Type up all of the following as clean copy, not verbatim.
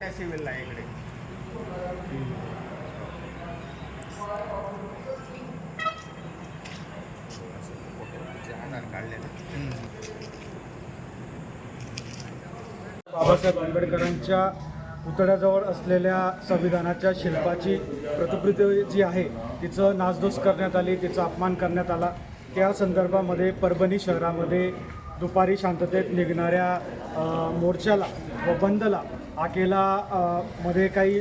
त्या सिव्हिलला आहे इकडे. आधार काढले ना. बाबासाहेब आंबेडकरांच्या पुतळ्याजवळ असलेल्या संविधानाच्या शिल्पाची प्रतिकृती जी आहे तिचं नासधूस करण्यात आली, तिचा अपमान करण्यात आला. त्या संदर्भामध्ये परभणी शहरामध्ये दुपारी शांततेत निघणाऱ्या मोर्चाला व बंदला आकेला मध्ये काही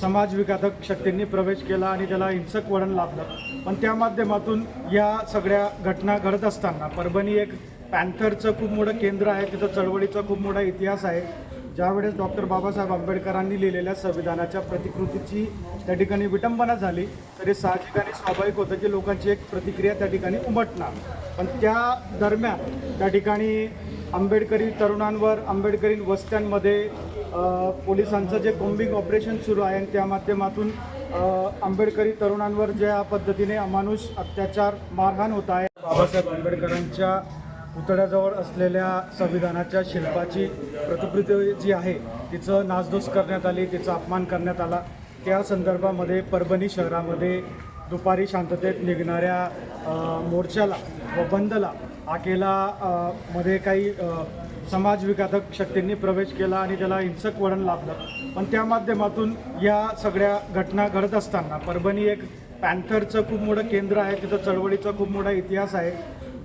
समाजविघातक शक्तींनी प्रवेश केला आणि त्याला हिंसक वळण लाभलं. पण त्या माध्यमातून या सगळ्या घटना घडत असताना परभणी एक पॅन्थरचं खूप मोठं केंद्र आहे, तिथं चळवळीचा खूप मोठा इतिहास आहे. ज्यावेळेस डॉक्टर बाबासाहेब आंबेडकरांनी लिहिलेल्या संविधानाच्या प्रतिकृतीची त्या ठिकाणी विटंबना झाली तरी साहजिक आणि स्वाभाविक होतं की लोकांची एक प्रतिक्रिया त्या ठिकाणी उमटणार. पण त्या दरम्यान त्या ठिकाणी आंबेडकरी तरुणांवर, आंबेडकरी वस्त्यांमध्ये पोलिसांचं जे कॉम्बिंग ऑपरेशन सुरू आहे आणि त्या माध्यमातून आंबेडकरी तरुणांवर ज्या पद्धतीने अमानुष अत्याचार, मारहाण होत आहे. बाबासाहेब आंबेडकरांच्या पुतळ्याजवळ असलेल्या संविधानाच्या शिल्पाची प्रतिकृती जी आहे तिचं नासधूस करण्यात आली, तिचा अपमान करण्यात आला. त्या संदर्भामध्ये परभणी शहरामध्ये दुपारी शांततेत निघणाऱ्या मोर्चाला व बंदला आकेला मध्ये काही समाजविघातक शक्तींनी प्रवेश केला आणि त्याला हिंसक वळण लाभलं. पण त्या माध्यमातून या सगळ्या घटना घडत असताना परभणी एक पॅन्थरचं खूप मोठं केंद्र आहे, तिथं चळवळीचा खूप मोठा इतिहास आहे.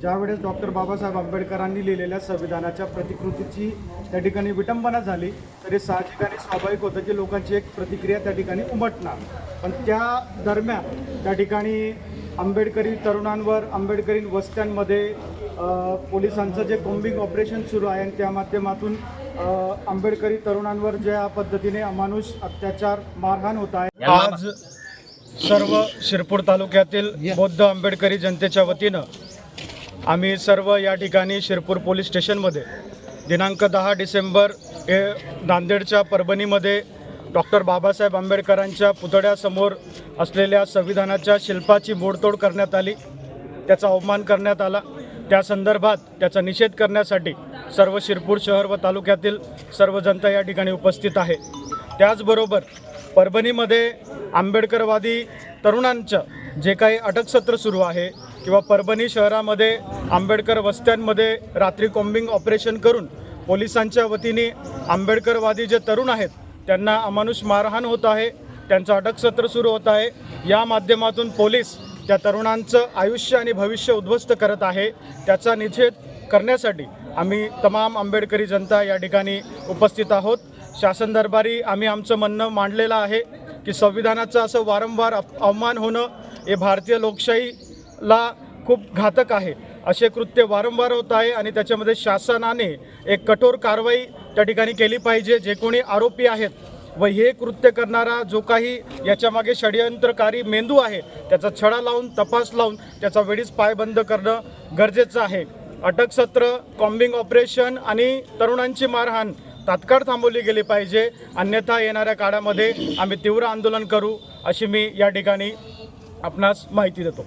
ज्यावेळेस डॉक्टर बाबासाहेब आंबेडकरांनी लिहिलेल्या संविधानाच्या प्रतिकृतीची त्या ठिकाणी विटंबना झाली तरी साहजिक आणि स्वाभाविक होतं की लोकांची एक प्रतिक्रिया त्या ठिकाणी उमटणार. पण त्या दरम्यान त्या ठिकाणी आंबेडकरी तरुणांवर, आंबेडकरी वस्त्यांमध्ये पोलिसांचं जे कॉम्बिंग ऑपरेशन सुरू आहे आणि त्या माध्यमातून आंबेडकरी तरुणांवर ज्या पद्धतीने अमानुष अत्याचार, मारहाण होत आहे. आज सर्व शिरपूर तालुक्यातील बौद्ध आंबेडकरी जनतेच्या वतीनं आम्ही सर्व या ठिकाणी शिरपूर पोलीस स्टेशनमध्ये दिनांक 10 डिसेंबर हे नांदेडच्या परभणीमध्ये डॉक्टर बाबासाहेब आंबेडकरांच्या पुतळ्यासमोर असलेल्या संविधानाच्या शिल्पाची मोडतोड करण्यात आली, त्याचा अवमान करण्यात आला. त्या संदर्भात त्याचा निषेध करण्यासाठी सर्व शिरपूर शहर व तालुक्यातील सर्व जनता या ठिकाणी उपस्थित आहे. त्याचबरोबर परभणीमध्ये आंबेडकरवादी तरुणांचं जे काही अटकसत्र सुरू आहे किंवा परभणी शहरामध्ये आंबेडकर वस्त्यांमध्ये रात्री कॉम्बिंग ऑपरेशन करून पोलिसांच्या वतीने आंबेडकरवादी जे तरुण आहेत त्यांना अमानुष मारहाण होत आहे, त्यांचं अटकसत्र सुरू होत आहे. या माध्यमातून पोलीस त्या तरुणांचं आयुष्य आणि भविष्य उद्ध्वस्त करत आहे. त्याचा निषेध करण्यासाठी आम्ही तमाम आंबेडकरी जनता या ठिकाणी उपस्थित आहोत. शासन दरबारी आम्ही आमचं म्हणणं मांडलेलं आहे की संविधानाचं असं वारंवार अवमान होणं हे भारतीय लोकशाहीला खूप घातक आहे. असे कृत्य वारंवार होत आहे आणि त्याच्यामध्ये शासनाने एक कठोर कारवाई त्या ठिकाणी केली पाहिजे. जे कोणी आरोपी आहेत व हे कृत्य करणारा जो काही याच्यामागे षडयंत्रकारी मेंदू आहे त्याचा छडा लावून, तपास लावून त्याचा वेळीच पायबंद करणं गरजेचं आहे. अटकसत्र, कॉम्बिंग ऑपरेशन आणि तरुणांची मारहाण तात्काळ थांबवली गेली पाहिजे, अन्यथा येणाऱ्या काळामध्ये आम्ही तीव्र आंदोलन करू अशी मी या ठिकाणी आपणास माहिती देतो.